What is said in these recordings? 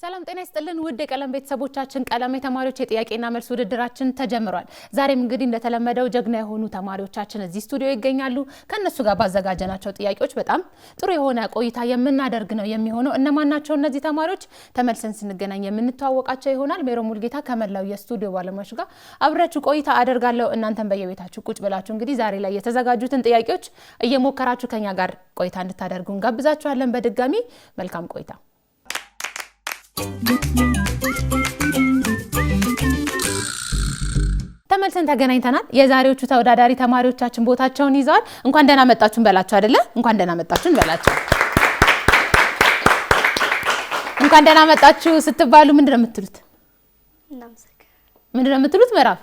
ሰላም ጤና ይስጥልን ውድ የቀለም ቤተሰቦቻችን ቀለም የተማሪዎች የጥያቄና መልስ ውድድራችን ተጀምሯል። ዛሬም እንግዲህ እንደተለመደው ጀግና የሆኑ ተማሪዎቻችን እዚህ ስቱዲዮ ይገኛሉ። ከነሱ ጋር ባዘጋጀናቸው ጥያቄዎች በጣም ጥሩ የሆነ ቆይታ የምናደርግ ነው የሚሆነው። እነማን ናቸው እነዚህ ተማሪዎች? ተመልሰን ስንገናኝ የምንተዋወቃቸው ይሆናል። ሜሮ ሙልጌታ ከመላው የስቱዲዮ ባለሙያዎች ጋር አብራችሁ ቆይታ አደርጋለሁ። እናንተም በየቤታችሁ ቁጭ ብላችሁ እንግዲህ ዛሬ ላይ የተዘጋጁትን ጥያቄዎች እየሞከራችሁ ከኛ ጋር ቆይታ እንድታደርጉ እንጋብዛችኋለን። በድጋሚ መልካም ቆይታ። ተመልሰን ተገናኝተናል። የዛሬዎቹ ተወዳዳሪ ተማሪዎቻችን ቦታቸውን ይዘዋል። እንኳን ደህና መጣችሁ እንበላችሁ አይደለ? እንኳን ደህና መጣችሁ እንበላችሁ። እንኳን ደህና መጣችሁ ስትባሉ ምንድነው የምትሉት? ምንድነው የምትሉት? ምዕራፍ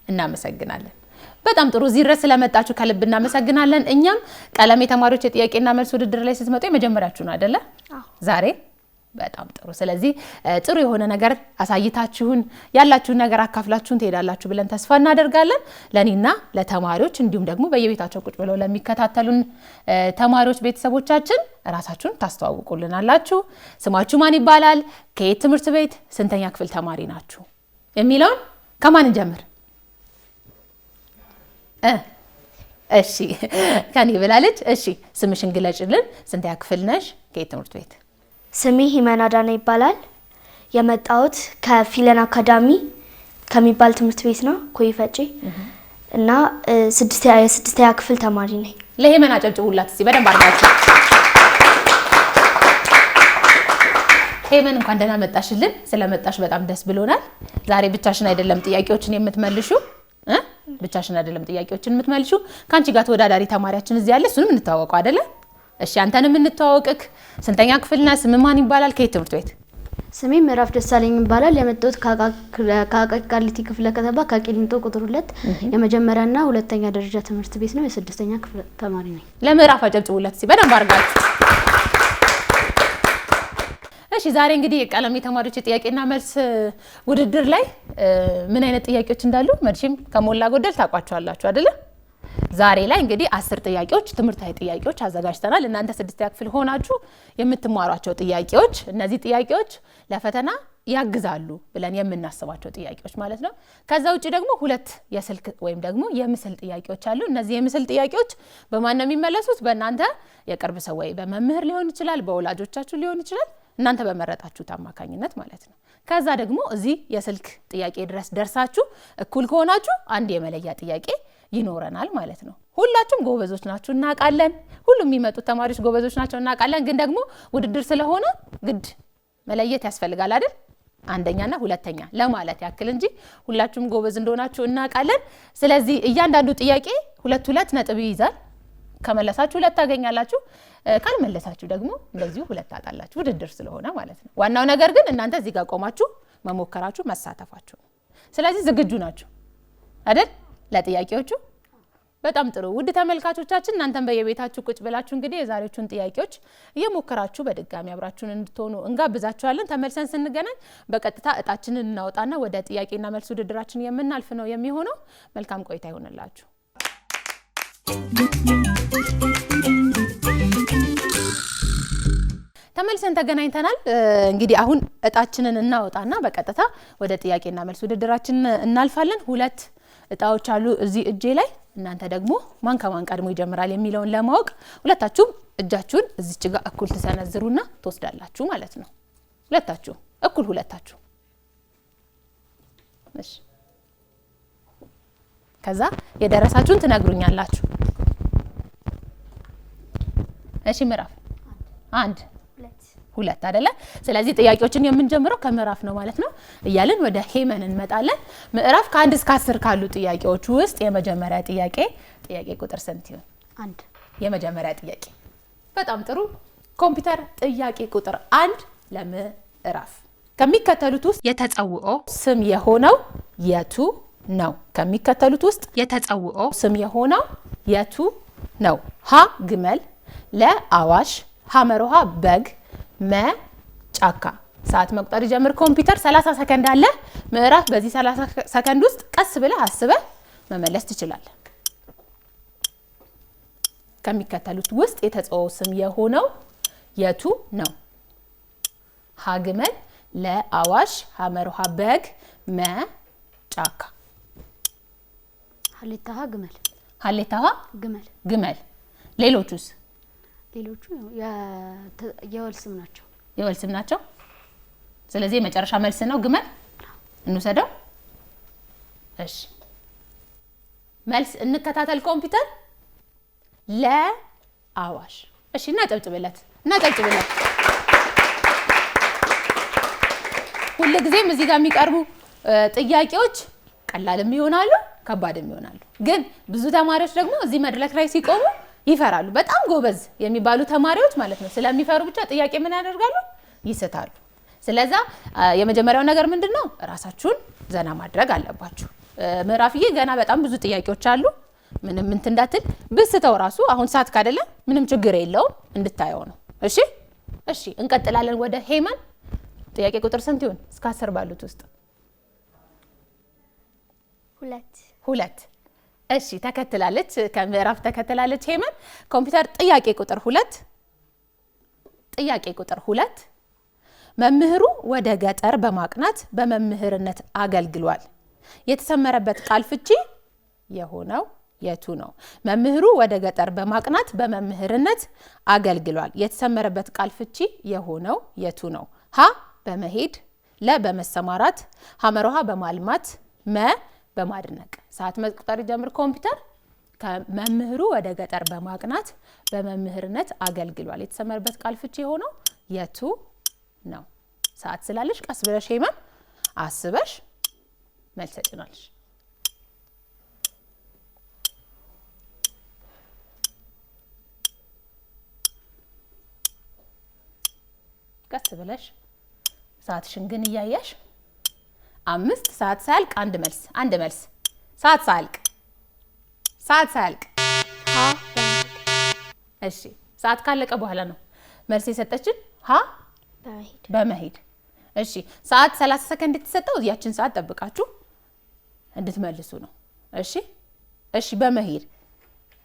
እናመሰግናለን። በጣም ጥሩ። እዚህ ድረስ ስለመጣችሁ ከልብ እናመሰግናለን። እኛም ቀለም የተማሪዎች የጥያቄና መልስ ውድድር ላይ ስትመጡ የመጀመሪያችሁ ነው አይደለ? ዛሬ በጣም ጥሩ። ስለዚህ ጥሩ የሆነ ነገር አሳይታችሁን ያላችሁን ነገር አካፍላችሁን ትሄዳላችሁ ብለን ተስፋ እናደርጋለን። ለኔና ለተማሪዎች እንዲሁም ደግሞ በየቤታቸው ቁጭ ብለው ለሚከታተሉን ተማሪዎች ቤተሰቦቻችን ራሳችሁን ታስተዋውቁልናላችሁ። ስማችሁ ማን ይባላል? ከየት ትምህርት ቤት ስንተኛ ክፍል ተማሪ ናችሁ? የሚለውን ከማን እንጀምር? እሺ ከኔ ብላለች። እሺ ስምሽን ግለጭልን። ስንተኛ ክፍል ነሽ? ከየት ትምህርት ቤት? ስሜ ሂመና ዳና ይባላል። የመጣሁት ከፊለን አካዳሚ ከሚባል ትምህርት ቤት ነው ኮይፈጪ እና የስድስተኛ ክፍል ተማሪ ነኝ። ለሂመና ጨብጭቡላት እስቲ በደንብ አድርጋችሁ። ሂመን እንኳን ደህና መጣሽልን። ስለመጣሽ በጣም ደስ ብሎናል። ዛሬ ብቻሽን አይደለም ጥያቄዎችን የምትመልሹ ብቻሽን አይደለም ጥያቄዎችን የምትመልሹ ካንቺ ጋር ተወዳዳሪ ተማሪያችን እዚህ ያለ እሱንም እንተዋወቀው አይደለ? እሺ አንተንም እንተዋወቅክ። ስንተኛ ክፍልና ስም ማን ይባላል? ከየት ትምህርት ቤት? ስሜ ምዕራፍ ደሳለኝ ይባላል። የመጣሁት ከቃሊቲ ክፍለ ከተማ ከቂሊንጦ ቁጥር 2 የመጀመሪያና ሁለተኛ ደረጃ ትምህርት ቤት ነው። የስድስተኛ ክፍል ተማሪ ነኝ። ለምዕራፍ አጨብጭቡላት እስቲ በደንብ አድርጋችሁ። እሺ ዛሬ እንግዲህ የቀለም የተማሪዎች የጥያቄና መልስ ውድድር ላይ ምን አይነት ጥያቄዎች እንዳሉ መቼም ከሞላ ጎደል ታውቋቸዋላችሁ አይደለ? ዛሬ ላይ እንግዲህ 10 ጥያቄዎች ትምህርታዊ ጥያቄዎች አዘጋጅተናል። እናንተ 6ኛ ክፍል ሆናችሁ የምትማሯቸው ጥያቄዎች፣ እነዚህ ጥያቄዎች ለፈተና ያግዛሉ ብለን የምናስባቸው ጥያቄዎች ማለት ነው። ከዛ ውጪ ደግሞ 2 የስልክ ወይም ደግሞ የምስል ጥያቄዎች አሉ። እነዚህ የምስል ጥያቄዎች በማን ነው የሚመለሱት? በእናንተ የቅርብ ሰው ወይ በመምህር ሊሆን ይችላል፣ በወላጆቻችሁ ሊሆን ይችላል፣ እናንተ በመረጣችሁት አማካኝነት ማለት ነው። ከዛ ደግሞ እዚህ የስልክ ጥያቄ ድረስ ደርሳችሁ እኩል ከሆናችሁ አንድ የመለያ ጥያቄ ይኖረናል ማለት ነው። ሁላችሁም ጎበዞች ናችሁ እናውቃለን። ሁሉም የሚመጡት ተማሪዎች ጎበዞች ናቸው እናውቃለን። ግን ደግሞ ውድድር ስለሆነ ግድ መለየት ያስፈልጋል አይደል? አንደኛና ሁለተኛ ለማለት ያክል እንጂ ሁላችሁም ጎበዝ እንደሆናችሁ እናውቃለን። ስለዚህ እያንዳንዱ ጥያቄ 2 ነጥብ ይይዛል። ከመለሳችሁ 2 ታገኛላችሁ። ካልመለሳችሁ ደግሞ እንደዚሁ 2 ታጣላችሁ። ውድድር ስለሆነ ማለት ነው። ዋናው ነገር ግን እናንተ እዚህ ጋር ቆማችሁ መሞከራችሁ መሳተፋችሁ ነው። ስለዚህ ዝግጁ ናችሁ አይደል ለጥያቄዎቹ? በጣም ጥሩ። ውድ ተመልካቾቻችን እናንተም በየቤታችሁ ቁጭ ብላችሁ እንግዲህ የዛሬዎቹን ጥያቄዎች እየሞከራችሁ በድጋሚ አብራችሁን እንድትሆኑ እንጋብዛችኋለን። ተመልሰን ስንገናኝ በቀጥታ እጣችንን እናወጣና ወደ ጥያቄና መልስ ውድድራችን የምናልፍ ነው የሚሆነው። መልካም ቆይታ ይሆንላችሁ። ተመልሰን ተገናኝተናል። እንግዲህ አሁን እጣችንን እናወጣና በቀጥታ ወደ ጥያቄና መልስ ውድድራችን እናልፋለን። 2 እጣዎች አሉ እዚህ እጄ ላይ። እናንተ ደግሞ ማን ከማን ቀድሞ ይጀምራል የሚለውን ለማወቅ ሁለታችሁም እጃችሁን እዚች ጋር እኩል ተሰነዝሩና ትወስዳላችሁ ማለት ነው። ሁለታችሁ እኩል ሁለታችሁ። እሺ ከዛ የደረሳችሁን ትነግሩኛላችሁ። እሺ ምዕራፍ 1 2 አይደለ? ስለዚህ ጥያቄዎችን የምንጀምረው ከምዕራፍ ነው ማለት ነው። እያልን ወደ ሂመን እንመጣለን። ምዕራፍ ከ1 እስከ 10 ካሉ ጥያቄዎች ውስጥ የመጀመሪያ ጥያቄ ቁጥር ስንት ይሆን? 1 የመጀመሪያ ጥያቄ። በጣም ጥሩ። ኮምፒውተር ጥያቄ ቁጥር 1 ለምዕራፍ ከሚከተሉት ውስጥ የተጸውኦ ስም የሆነው የቱ ነው? ከሚከተሉት ውስጥ የተጸውኦ ስም የሆነው የቱ ነው? ሀ ግመል፣ ለ አዋሽ፣ ሐመሮሃ በግ፣ መ ጫካ። ሰዓት መቁጠር ይጀምር ኮምፒውተር። 30 ሰከንድ አለ ምዕራፍ። በዚህ 30 ሰከንድ ውስጥ ቀስ ብለህ አስበህ መመለስ ትችላለህ። ከሚከተሉት ውስጥ የተጻፈው ስም የሆነው የቱ ነው? ሀ ግመል፣ ለ አዋሽ፣ ሐመርሃ በግ፣ መ ጫካ። ሀሌታሃ ግመል። ሀሌታሃ ግመል። ግመል። ሌሎቹስ? ሌሎቹ የወል ስም ናቸው። የወል ስም ናቸው። ስለዚህ የመጨረሻ መልስ ነው ግመል እንውሰደው። እሺ መልስ እንከታተል ኮምፒውተር። ለ አዋሽ። እሺ እናጨብጭብለት። ሁልጊዜም እዚህ ጋር የሚቀርቡ ጥያቄዎች ቀላልም ይሆናሉ ከባድም ይሆናሉ። ግን ብዙ ተማሪዎች ደግሞ እዚህ መድረክ ላይ ሲቆሙ ይፈራሉ። በጣም ጎበዝ የሚባሉ ተማሪዎች ማለት ነው ስለሚፈሩ ብቻ ጥያቄ ምን ያደርጋሉ? ይስታሉ። ስለዚህ የመጀመሪያው ነገር ምንድነው? ራሳችሁን ዘና ማድረግ አለባችሁ። ምዕራፍዬ ገና በጣም ብዙ ጥያቄዎች አሉ። ምንም እንትን እንዳትል ብስተው ራሱ አሁን ሰዓት ካደለ ምንም ችግር የለውም እንድታየው ነው። እሺ እንቀጥላለን። ወደ ሄመን ጥያቄ ቁጥር ስንት ይሁን? እስከ 10 ባሉት ውስጥ 2 እሺ ተከትላለች። ከምዕራፍ ተከትላለች ሄመን። ኮምፒውተር ጥያቄ ቁጥር 2 መምህሩ ወደ ገጠር በማቅናት በመምህርነት አገልግሏል። የተሰመረበት ቃል ፍቺ የሆነው የቱ ነው? መምህሩ ወደ ገጠር በማቅናት በመምህርነት አገልግሏል። የተሰመረበት ቃል ፍቺ የሆነው የቱ ነው? ሀ በመሄድ፣ ለ በመሰማራት፣ ሐመርሃ በማልማት፣ መ በማድነቅ። ሰዓት መቁጠር ጀምር ኮምፒውተር። ከመምህሩ ወደ ገጠር በማቅናት በመምህርነት አገልግሏል። የተሰመረበት ቃል ፍቺ የሆነው የቱ ነው? ሰዓት ስላለሽ ቀስ ብለሽ ሄመን አስበሽ መልስ ትጭናለሽ። ቀስ ብለሽ ሰዓትሽን ግን እያያሽ 5 ሰዓት ሳያልቅ አንድ መልስ ሰዓት ሳያልቅ እሺ ሰዓት ካለቀ በኋላ ነው መልስ የሰጠችን። ሀ በመሄድ። እሺ ሰዓት 30 ሰከንድ የተሰጠው ያችን ሰዓት ጠብቃችሁ እንድትመልሱ ነው። እሺ በመሄድ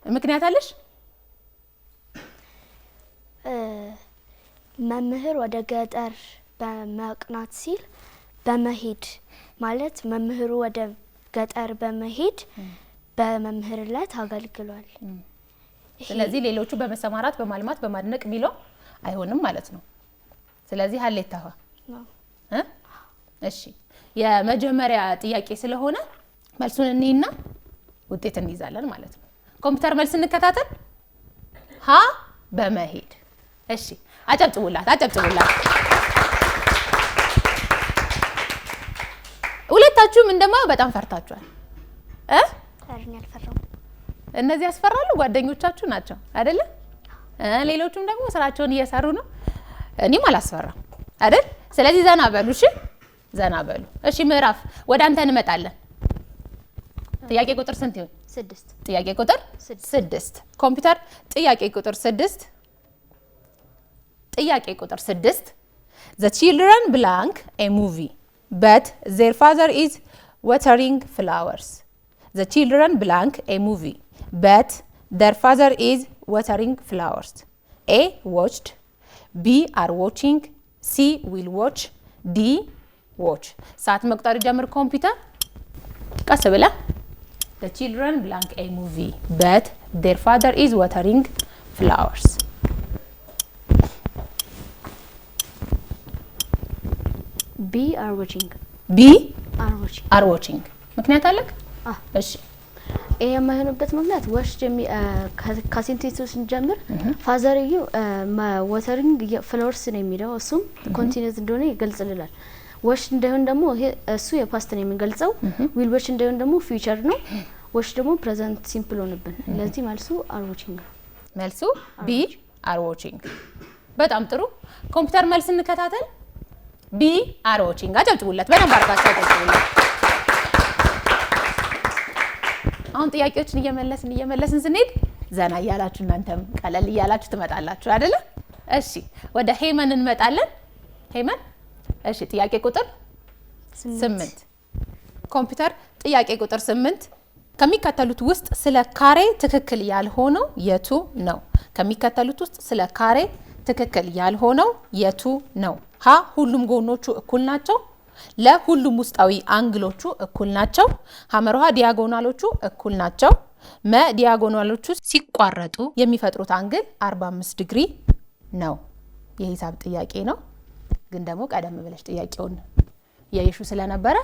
ምክንያት አለሽ? መምህር ወደ ገጠር በማቅናት ሲል በመሄድ ማለት መምህሩ ወደ ገጠር በመሄድ በመምህርነት አገልግሏል። ስለዚህ ሌሎቹ በመሰማራት በማልማት በማድነቅ የሚለው አይሆንም ማለት ነው። ስለዚህ ሀሌታሃ ነው። እሺ የመጀመሪያ ጥያቄ ስለሆነ መልሱን እንይና ውጤት እንይዛለን ማለት ነው። ኮምፒውተር መልስ እንከታተል። ሀ በመሄድ። እሺ አጨብጭቡላት። ሁለታችሁም እንደማው በጣም ፈርታችኋል። እነዚህ ያስፈራሉ ጓደኞቻችሁ ናቸው አይደለ? ሌሎቹም ደግሞ ስራቸውን እየሰሩ ነው። እኔም አላስፈራም አይደል? ስለዚህ ዘና በሉ። ዘና በሉ። እሺ ምዕራፍ ወደ አንተ እንመጣለን። ጥያቄ ቁጥር ስንት ይሁን? 6 ጥያቄ ቁጥር 6 ኮምፒውተር ጥያቄ ቁጥር 6 The children blank a movie but their father is watering flowers. The children blank a movie but their father is watering flowers. A watched, B are watching, C will watch, D watch. ሰዓት መቁጠር ጀምር ኮምፒውተር ቀስ ብላ። The children blank a movie but their father is watering flowers. B are watching. B are watching. ምክንያት አለክ? እሺ ኤ የማይሆንበት ምክንያት ወሽ ከሴንቴንሱ ስንጀምር ፋዘርዩ ዋተሪንግ ፍላወርስ ነው የሚለው እሱም ኮንቲኒዩስ እንደሆነ ይገልጽልናል። ወሽ እንደሆነ ደግሞ እሱ የፓስት ነው የሚገልጸው። ዊል ወሽ እንደሆነ ደግሞ ፊውቸር ነው። ወሽ ደግሞ ፕሬዘንት ሲምፕል ሆነብን። ለዚህ መልሱ አር ዋቺንግ ነው። መልሱ ቢ አር ዋቺንግ። በጣም ጥሩ ኮምፒውተር መልስ እንከታተል። ቢ አር ዋቺንግ። አጨብጭቡለት በደንብ አድርጋችሁ አጨብጭቡለት። አሁን ጥያቄዎችን እየመለስን ስንሄድ ዘና እያላችሁ እናንተም ቀለል እያላችሁ ትመጣላችሁ አይደለ? እሺ ወደ ሄመን እንመጣለን። ሄመን እሺ ጥያቄ ቁጥር 8 ኮምፒውተር ጥያቄ ቁጥር 8 ከሚከተሉት ውስጥ ስለ ካሬ ትክክል ያልሆነው የቱ ነው? ከሚከተሉት ውስጥ ስለ ካሬ ትክክል ያልሆነው የቱ ነው? ሀ ሁሉም ጎኖቹ እኩል ናቸው። ለ ሁሉም ውስጣዊ አንግሎቹ እኩል ናቸው። ሐመርሃ ዲያጎናሎቹ እኩል ናቸው። መ ዲያጎናሎቹ ሲቋረጡ የሚፈጥሩት አንግል 45 ዲግሪ ነው። የሂሳብ ጥያቄ ነው፣ ግን ደግሞ ቀደም ብለሽ ጥያቄውን ያይሹ ስለነበረ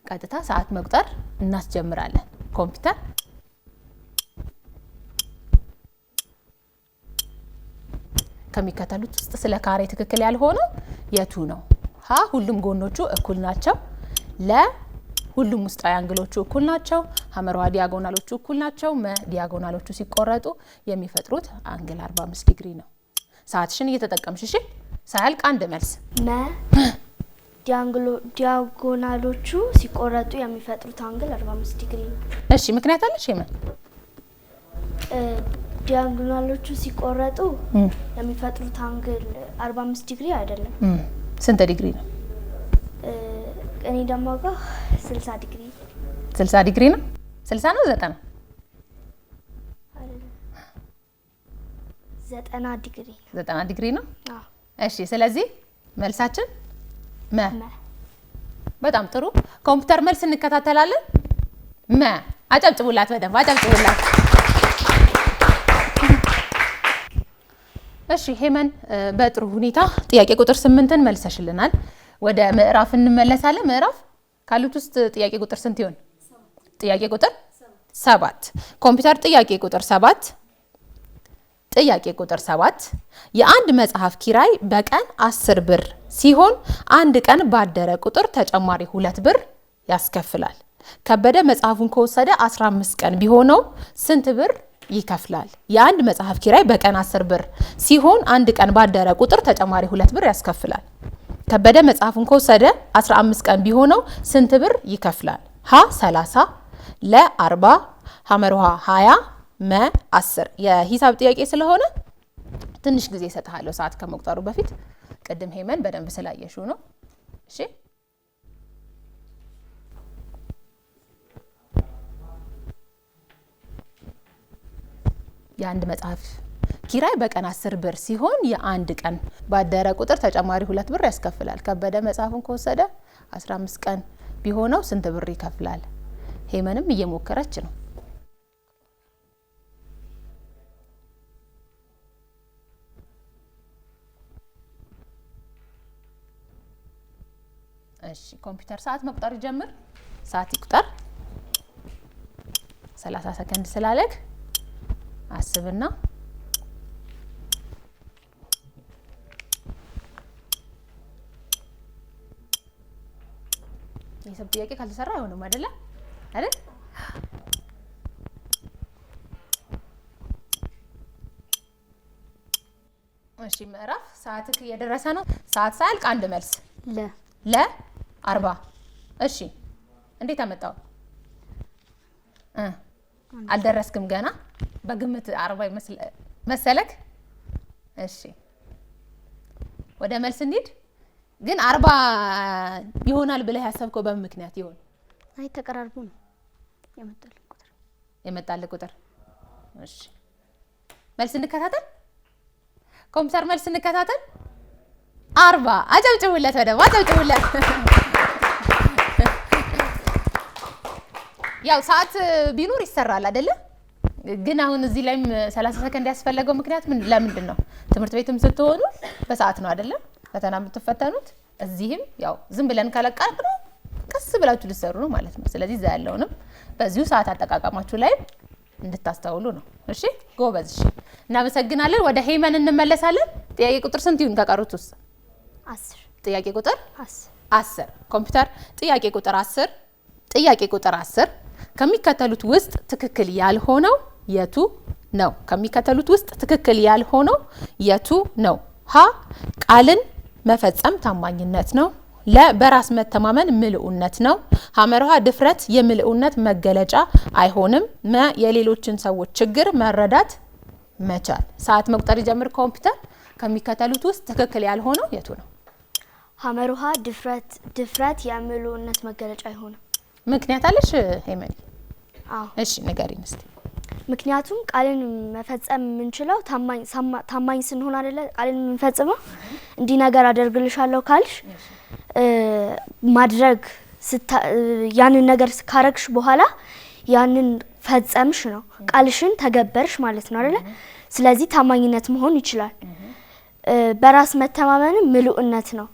ቀጥታ ሰዓት መቁጠር እናስጀምራለን። ኮምፒውተር ከሚከተሉት ውስጥ ስለ ካሬ ትክክል ያልሆነው የቱ ነው? ሀ ሁሉም ጎኖቹ እኩል ናቸው። ለ ሁሉም ውስጣዊ አንግሎቹ እኩል ናቸው። ሐመርሃ ዲያጎናሎቹ እኩል ናቸው። መ ዲያጎናሎቹ ሲቆረጡ የሚፈጥሩት አንግል 45 ዲግሪ ነው። ሰዓትሽን እየተጠቀምሽ እሺ። ሳያልቅ አንድ መልስ። መ ዲያጎናሎቹ ሲቆረጡ የሚፈጥሩት አንግል 45 ዲግሪ ነው። እሺ ምክንያት አለሽ? የምን ዲያጎናሎቹ ሲቆረጡ የሚፈጥሩት አንግል 45 ዲግሪ አይደለም። ስንት ዲግሪ ነው? እኔ ደግሞ ጋር 60 ዲግሪ 60 ዲግሪ ነው። 60 ነው 90? 90 ዲግሪ 90 ዲግሪ ነው። አዎ። እሺ ስለዚህ መልሳችን መ። በጣም ጥሩ። ኮምፒውተር መልስ እንከታተላለን። መ አጨብጭቡላት፣ በደንብ አጨብጭቡላት። እሺ ሄመን በጥሩ ሁኔታ ጥያቄ ቁጥር 8ን መልሰሽልናል። ወደ ምዕራፍ እንመለሳለን። ምዕራፍ ካሉት ውስጥ ጥያቄ ቁጥር ስንት ይሆን? ጥያቄ ቁጥር 7። ኮምፒውተር ጥያቄ ቁጥር 7 ጥያቄ ቁጥር 7 የአንድ መጽሐፍ ኪራይ በቀን 10 ብር ሲሆን አንድ ቀን ባደረ ቁጥር ተጨማሪ 2 ብር ያስከፍላል። ከበደ መጽሐፉን ከወሰደ 15 ቀን ቢሆነው ስንት ብር ይከፍላል? የአንድ መጽሐፍ ኪራይ በቀን 10 ብር ሲሆን አንድ ቀን ባደረ ቁጥር ተጨማሪ 2 ብር ያስከፍላል። ከበደ መጽሐፉን ከወሰደ 15 ቀን ቢሆነው ስንት ብር ይከፍላል? ሀ 30፣ ለ 40፣ ሐመርሃ 20፣ መ 10። የሂሳብ ጥያቄ ስለሆነ ትንሽ ጊዜ እሰጥሃለሁ ሰዓት ከመቁጠሩ በፊት። ቅድም ሄመን በደንብ ስላየሽው ነው። እሺ የአንድ መጽሐፍ ኪራይ በቀን 10 ብር ሲሆን የአንድ ቀን ባደረ ቁጥር ተጨማሪ 2 ብር ያስከፍላል። ከበደ መጽሐፉን ከወሰደ 15 ቀን ቢሆነው ስንት ብር ይከፍላል? ሄመንም እየሞከረች ነው። እሺ ኮምፒውተር ሰዓት መቁጠር ጀምር። ሰዓት ይቁጠር። 30 ሰከንድ ስላለክ አስብና የሂሳብ ጥያቄ ካልተሰራ አይሆንም አይደለ? አይደል? እሺ ምዕራፍ ሰዓትክ እየደረሰ ነው። ሰዓት ሳያልቅ አንድ መልስ። ለ 40። እሺ እንዴት አመጣው? አልደረስክም ገና። በግምት 40 መሰለክ? እሺ ወደ መልስ እንሂድ። ግን 40 ይሆናል ብለህ ያሰብከው በምን ምክንያት ይሆን? አይ ተቀራርቦ ነው የመጣልህ ቁጥር። እሺ መልስ እንከታተል። ኮምፒውተር መልስ እንከታተል። 40 አጨብጭቡለት፣ በደምብ አጨብጭቡለት። ያው ሰዓት ቢኖር ይሰራል አይደለ? ግን አሁን እዚህ ላይም 30 ሰከንድ ያስፈለገው ምክንያት ለምንድን ነው? ትምህርት ቤትም ስትሆኑ በሰዓት ነው አይደለ ፈተና የምትፈተኑት። እዚህም ያው ዝም ብለን ከለቃቅ ነው ቀስ ብላችሁ ልትሰሩ ነው ማለት ነው። ስለዚህ እዛ ያለውንም በዚሁ ሰዓት አጠቃቀማችሁ ላይ እንድታስተውሉ ነው። እሺ ጎበዝ። እሺ እናመሰግናለን። ወደ ሄመን እንመለሳለን። ጥያቄ ቁጥር ስንት ይሁን ከቀሩት ውስጥ? 10። ጥያቄ ቁጥር 10። ኮምፒውተር ጥያቄ ቁጥር 10 ጥያቄ ቁጥር 10 ከሚከተሉት ውስጥ ትክክል ያልሆነው የቱ ነው? ከሚከተሉት ውስጥ ትክክል ያልሆነው የቱ ነው? ሀ ቃልን መፈጸም ታማኝነት ነው። ለ በራስ መተማመን ምልኡነት ነው። ሐመርሃ ድፍረት የምልኡነት መገለጫ አይሆንም። መ የሌሎችን ሰዎች ችግር መረዳት መቻል። ሰዓት መቁጠር ይጀምር ኮምፒውተር። ከሚከተሉት ውስጥ ትክክል ያልሆነው የቱ ነው? ሐመርሃ ድፍረት የምልኡነት መገለጫ አይሆንም። ምክንያት አለሽ ሄመን? እሺ ንገሪኝ እስቲ። ምክንያቱም ቃልን መፈጸም የምንችለው ታማኝ ስንሆን አይደለ? ቃልን የምንፈጽመው እንዲህ ነገር አደርግልሻለሁ ካልሽ ማድረግ ያንን ነገር ካረግሽ በኋላ ያንን ፈጸምሽ ነው፣ ቃልሽን ተገበርሽ ማለት ነው አይደለ? ስለዚህ ታማኝነት መሆን ይችላል። በራስ መተማመን ምሉእነት ነው።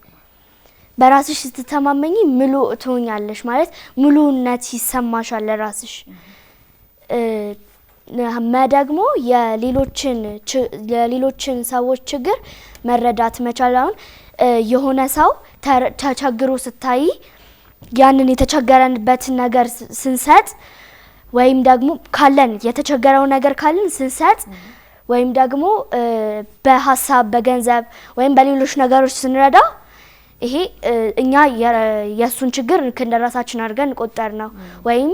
በራስሽ ስትተማመኚ ምሉእ ትሆኛለሽ ማለት ሙሉነት ይሰማሻል ለራስሽ። ደግሞ የሌሎችን ሰዎች ችግር መረዳት መቻል። አሁን የሆነ ሰው ተቸግሮ ስታይ ያንን የተቸገረንበትን ነገር ስንሰጥ ወይም ደግሞ ካለን የተቸገረው ነገር ካለን ስንሰጥ ወይም ደግሞ በሐሳብ በገንዘብ ወይም በሌሎች ነገሮች ስንረዳ ይሄ እኛ የሱን ችግር እንደራሳችን አድርገን ቆጠር ነው ወይም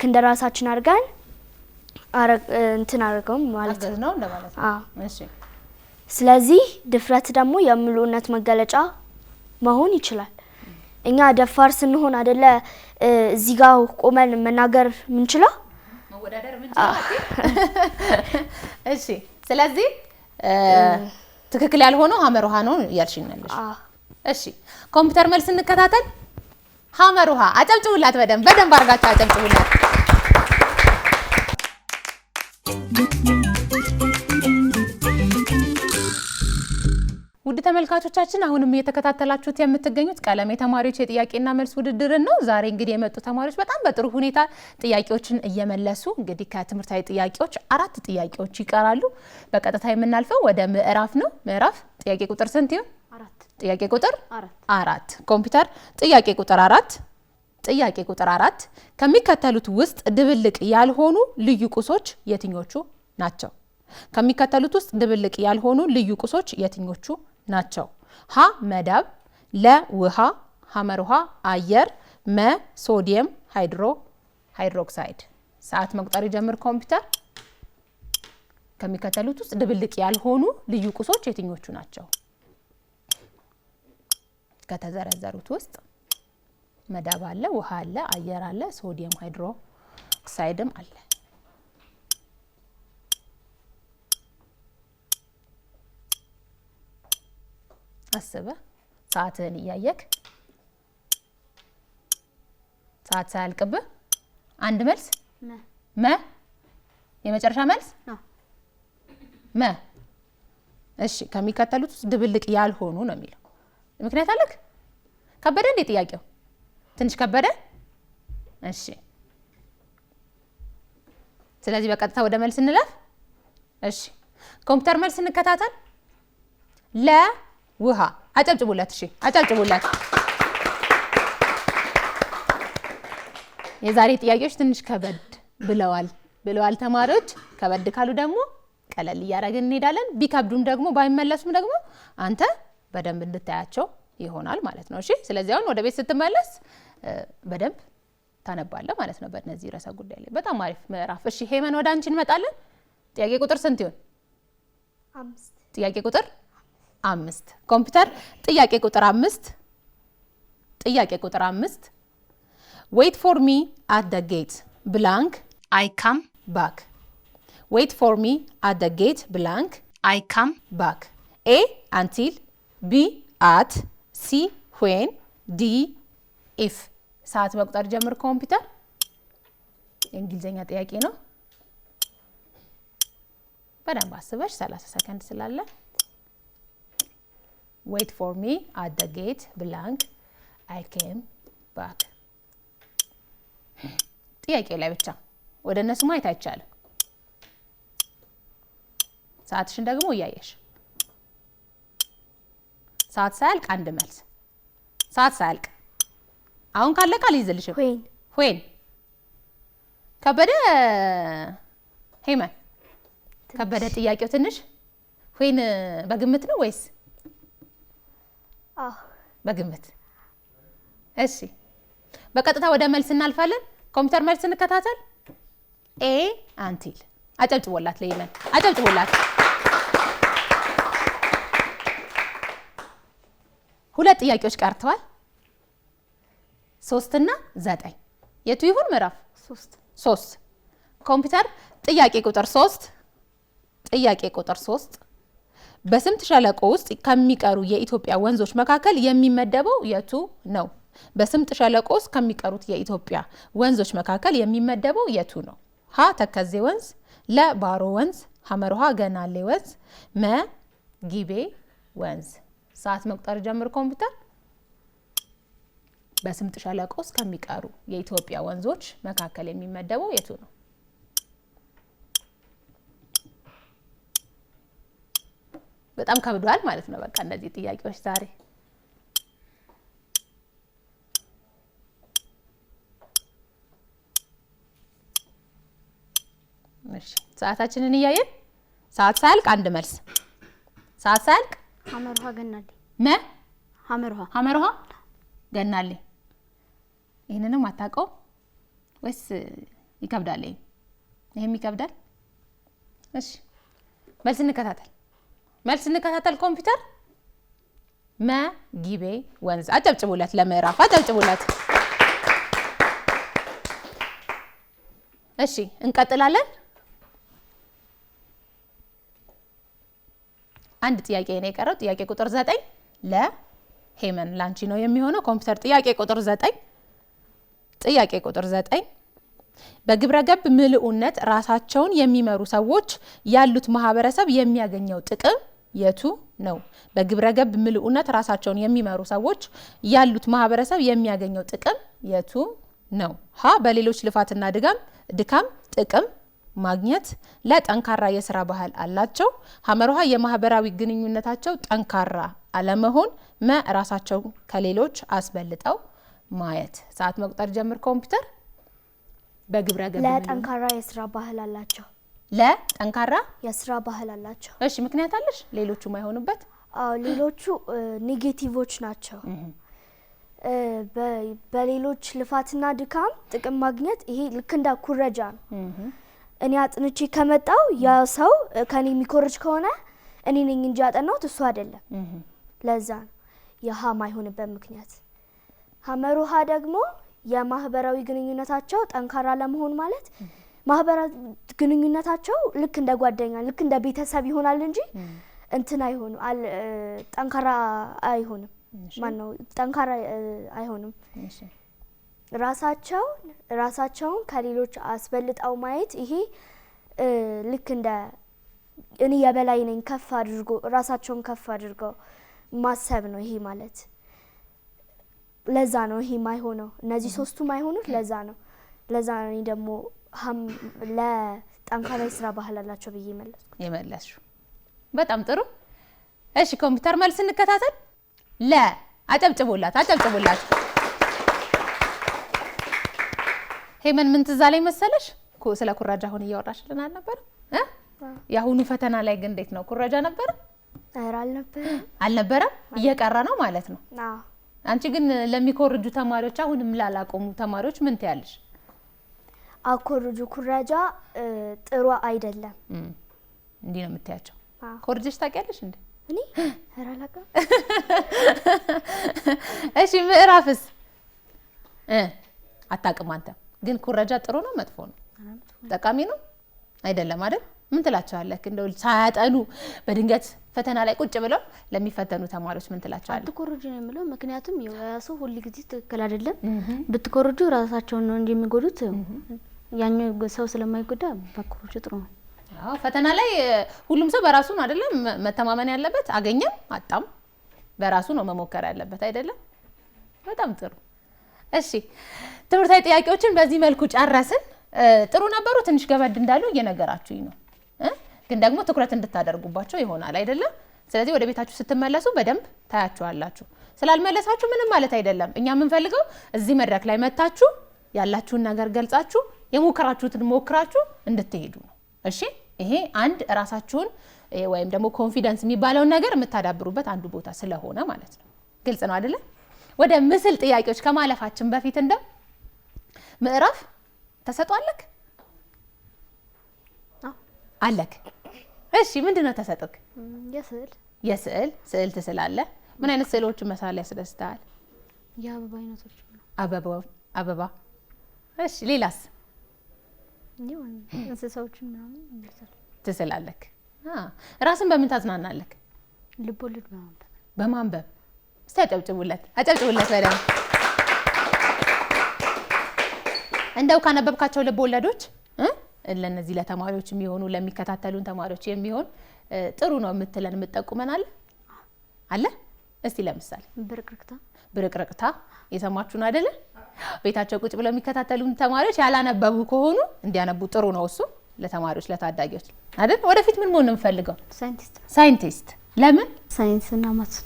እንደራሳችን አድርገን እንትን አድርገው ማለት ነው እንደማለት ነው። እሺ ስለዚህ ድፍረት ደግሞ የምሉእነት መገለጫ መሆን ይችላል። እኛ ደፋር ስንሆን አይደለ እዚህ ጋር ቆመን መናገር ምንችለው መወዳደር ምንችለው። እሺ ስለዚህ ትክክል ያልሆነው ሐመር ውሃ ነው ያልሽኛለሽ። እሺ ኮምፒውተር መልስ እንከታተል። ሐመር ውሃ አጨብጭቡላት። በደንብ አድርጋችሁ አጨብጭቡላት። ውድ ተመልካቾቻችን አሁንም እየተከታተላችሁት የምትገኙት ቀለም የተማሪዎች የጥያቄና መልስ ውድድርን ነው። ዛሬ እንግዲህ የመጡ ተማሪዎች በጣም በጥሩ ሁኔታ ጥያቄዎችን እየመለሱ እንግዲህ ከትምህርታዊ ጥያቄዎች 4 ጥያቄዎች ይቀራሉ። በቀጥታ የምናልፈው ወደ ምዕራፍ ነው። ምዕራፍ ጥያቄ ቁጥር ስንት ይሁን? 4 ጥያቄ ቁጥር 4 ኮምፒውተር ጥያቄ ቁጥር 4 ጥያቄ ቁጥር 4 ከሚከተሉት ውስጥ ድብልቅ ያልሆኑ ልዩ ቁሶች የትኞቹ ናቸው? ከሚከተሉት ውስጥ ድብልቅ ያልሆኑ ልዩ ቁሶች የትኞቹ ናቸው? ሀ መዳብ፣ ለ ውሃ፣ ሐመር ውሃ አየር፣ መ ሶዲየም ሃይድሮክሳይድ። ሰዓት መቁጠር ይጀምር ኮምፒውተር። ከሚከተሉት ውስጥ ድብልቅ ያልሆኑ ልዩ ቁሶች የትኞቹ ናቸው? ከተዘረዘሩት ውስጥ መዳብ አለ፣ ውሃ አለ፣ አየር አለ፣ ሶዲየም ሃይድሮክሳይድም አለ። አስበ ሰዓትን እያየክ ሰዓት ሳያልቅብህ አንድ መልስ መ የመጨረሻ መልስ መ። እሺ ከሚከተሉት ውስጥ ድብልቅ ያልሆኑ ነው የሚለው ምክንያት አለክ? ከበደ እንዴ ጥያቄው? ትንሽ ከበደ? እሺ ስለዚህ በቀጥታ ወደ መልስ እንለፍ። እሺ ኮምፒውተር መልስ እንከታተል። ለ ውሃ አጨብጭቡላት። እሺ አጨብጭቡላት። የዛሬ ጥያቄዎች ትንሽ ከበድ ብለዋል ተማሪዎች። ከበድ ካሉ ደግሞ ቀለል እያደረግን እንሄዳለን። ቢከብዱም ደግሞ ባይመለሱም ደግሞ አንተ በደንብ እንድታያቸው ይሆናል ማለት ነው። እሺ ስለዚህ አሁን ወደ ቤት ስትመለስ በደንብ ታነባለህ ማለት ነው በእነዚህ ርዕሰ ጉዳይ ላይ። በጣም አሪፍ ምዕራፍ። እሺ ሄመን ወደ አንቺ እንመጣለን። ጥያቄ ቁጥር ስንት ይሆን? 5 ጥያቄ ቁጥር 5 ኮምፒውተር ጥያቄ ቁጥር 5 ጥያቄ ቁጥር 5 wait for me at the gate blank I come back. wait for me at the gate blank I come back. A until, B at, C when, D if. ሰዓት መቁጠር ጀምር ኮምፒውተር። የእንግሊዘኛ ጥያቄ ነው። በደንብ አስበሽ 30 ሰከንድ ስላለ wait for me at the gate blank I came back. ጥያቄ ላይ ብቻ ወደ እነሱ ማየት አይቻልም። ሰዓትሽን ደግሞ እያየሽ ሰዓት ሳያልቅ አንድ መልስ። ሰዓት ሳያልቅ አሁን ካለቀ አልይዝልሽም። ዌን ከበደ ሄመን ከበደ ጥያቄው ትንሽ ዌን በግምት ነው ወይስ? በግምት። እሺ በቀጥታ ወደ መልስ እናልፋለን። ኮምፒውተር መልስ እንከታተል። ኤ አንቲል። አጨብጭቦላት ለሄመን አጨብጭቦላት። 2 ጥያቄዎች ቀርተዋል። 3 እና 9 የቱ ይሁን? ምዕራፍ 3 ኮምፒውተር ጥያቄ ቁጥር 3 በስምጥ ሸለቆ ውስጥ ከሚቀሩ የኢትዮጵያ ወንዞች መካከል የሚመደበው የቱ ነው? በስምጥ ሸለቆ ውስጥ ከሚቀሩት የኢትዮጵያ ወንዞች መካከል የሚመደበው የቱ ነው? ሀ ተከዜ ወንዝ፣ ለ ባሮ ወንዝ፣ ሐመርሃ ገናሌ ወንዝ፣ መ ጊቤ ወንዝ። ሰዓት መቁጠር ጀምር ኮምፒውተር። በስምጥ ሸለቆ ውስጥ ከሚቀሩ የኢትዮጵያ ወንዞች መካከል የሚመደበው የቱ ነው? በጣም ከብዷል ማለት ነው። በቃ እነዚህ ጥያቄዎች ዛሬ እሺ፣ ሰዓታችንን እያየን ሰዓት ሳያልቅ አንድ መልስ። ሰዓት ሳያልቅ ሐመርሃ ገናሌ ሐመርሃ ገናሌ። ይሄንንም አታውቀው ወይስ ይከብዳል? ይሄም ይከብዳል። እሺ፣ መልስ እንከታተል ኮምፒውተር። መ ጊቤ ወንዝ። አጨብጭቡለት፣ ለምዕራፍ አጨብጭቡለት። እሺ እንቀጥላለን። አንድ ጥያቄ ነው የቀረው። ጥያቄ ቁጥር 9 ለሄመን ላንቺ ነው የሚሆነው ኮምፒውተር። ጥያቄ ቁጥር 9 በግብረ ገብ ምልኡነት ራሳቸውን የሚመሩ ሰዎች ያሉት ማህበረሰብ የሚያገኘው ጥቅም የቱ ነው? በግብረ ገብ ምልኡነት ራሳቸውን የሚመሩ ሰዎች ያሉት ማህበረሰብ የሚያገኘው ጥቅም የቱ ነው? ሀ በሌሎች ልፋትና ድካም ጥቅም ማግኘት፣ ለጠንካራ የስራ ባህል አላቸው፣ ሐመርሃ የማህበራዊ ግንኙነታቸው ጠንካራ አለመሆን፣ መ ራሳቸው ከሌሎች አስበልጠው ማየት። ሰዓት መቁጠር ጀምር ኮምፒውተር። በግብረ ገብ ለጠንካራ የስራ ባህል አላቸው። ለጠንካራ የስራ ባህል አላቸው። እሺ ምክንያት አለሽ? ሌሎቹ ማይሆኑበት? አዎ ሌሎቹ ኔጌቲቮች ናቸው። በሌሎች ልፋትና ድካም ጥቅም ማግኘት ይሄ ልክ እንደ ኩረጃ ነው። እኔ አጥንቼ ከመጣው ያ ሰው ከኔ የሚኮርጅ ከሆነ እኔ ነኝ እንጂ ያጠናሁት እሱ አይደለም። ለዛ ነው የሃ ማይሆንበት ምክንያት። ሐመርሃ ደግሞ የማህበራዊ ግንኙነታቸው ጠንካራ ለመሆን ማለት ማህበራዊ ግንኙነታቸው ልክ እንደ ጓደኛ ልክ እንደ ቤተሰብ ይሆናል እንጂ እንትን አይሆንም፣ ጠንካራ አይሆንም። ማነው ጠንካራ አይሆንም? ራሳቸውን ከሌሎች አስበልጠው ማየት ይሄ ልክ እንደ እኔ የበላይ ነኝ ከፍ አድርጎ ራሳቸውን ከፍ አድርገው ማሰብ ነው ይሄ ማለት። ለዛ ነው ይሄ ማይሆነው። እነዚህ ሶስቱ ማይሆኑት ለዛ ነው እኔ ደግሞ ለጠንካራ የስራ ባህል አላቸው ብዬ የመለስኩ። በጣም ጥሩ። እሺ ኮምፒውተር መልስ እንከታተል። አጨብጭቡላት። ሄመን ምን ትዝ አለኝ መሰለሽ? ስለ ኩረጃ አሁን እያወራሽልን አልነበረ? የአሁኑ ፈተና ላይ ግን እንዴት ነው? ኩረጃ ነበረ? ኧረ አልነበረም። እየቀረ ነው ማለት ነው። አንቺ ግን ለሚኮርጁ ተማሪዎች አሁንም ላላቆሙ ተማሪዎች ምን ትያለሽ? አኮርጁ፣ ኩረጃ ጥሩ አይደለም። እንዲህ ነው የምትያቸው? ኮርጀሽ ታውቂያለሽ እንዴ? እኔ ኧረ አላውቅም። እሺ ምዕራፍስ አታውቅም አንተ? ግን ኩረጃ ጥሩ ነው መጥፎ ነው? ጠቃሚ ነው አይደለም አይደል? ምን ትላቸዋለህ? እንደው ሳያጠኑ በድንገት ፈተና ላይ ቁጭ ብለው ለሚፈተኑ ተማሪዎች ምን ትላቸዋለህ? አትኮርጁ ነው የምለው። ምክንያቱም የራሱ ሁሉ ጊዜ ትክክል አይደለም። ብትኮርጁ ራሳቸውን ነው እንጂ የሚጎዱት ያኛው ሰው ስለማይጎዳ ባኮርጁ ጥሩ ነው። አዎ ፈተና ላይ ሁሉም ሰው በራሱ ነው አይደለም መተማመን ያለበት። አገኘም አጣም በራሱ ነው መሞከር ያለበት አይደለም? በጣም ጥሩ። እሺ ትምህርታዊ ጥያቄዎችን በዚህ መልኩ ጨረስን። ጥሩ ነበሩ። ትንሽ ገበድ እንዳሉ እየነገራችሁኝ ነው፣ ግን ደግሞ ትኩረት እንድታደርጉባቸው ይሆናል አይደለም? ስለዚህ ወደ ቤታችሁ ስትመለሱ በደንብ ታያችኋላችሁ። ስላልመለሳችሁ ምንም ማለት አይደለም። እኛ የምንፈልገው እዚህ መድረክ ላይ መታችሁ ያላችሁን ነገር ገልጻችሁ የሞከራችሁትን ሞክራችሁ እንድትሄዱ ነው። እሺ ይሄ አንድ ራሳችሁን ወይም ደግሞ ኮንፊደንስ የሚባለውን ነገር የምታዳብሩበት አንዱ ቦታ ስለሆነ ማለት ነው። ግልጽ ነው አይደለ? ወደ ምስል ጥያቄዎች ከማለፋችን በፊት እንደው ምዕራፍ ተሰጧለክ አለክ? እሺ ምንድነው ተሰጥክ? የስዕል ትስላለህ። ምን አይነት ስዕሎችን መሳል ያስደስታል? የአበባ አይነቶች። አበባ። እሺ ሌላስ? ይሁን እንስሳዎችን ምናምን ትስላለህ? ራስን በምን ታዝናናለህ? ልቦለድ በማንበብ። እስቲ አጨብጭቡለት በደምብ። እንደው ካነበብካቸው ልቦለዶች ለነዚህ ለተማሪዎች የሚሆኑ ለሚከታተሉን ተማሪዎች የሚሆን ጥሩ ነው የምትለን የምትጠቁመናል አለ? እስቲ ለምሳሌ ብርቅርቅታ የሰማችሁን አይደለ? ቤታቸው ቁጭ ብለው የሚከታተሉን ተማሪዎች ያላነበቡ ከሆኑ እንዲያነቡ ጥሩ ነው እሱ ለተማሪዎች ለታዳጊዎች አይደል? ወደፊት ምን መሆን ነው የምፈልገው? ሳይንቲስት። ለምን? ሳይንስና ማትስ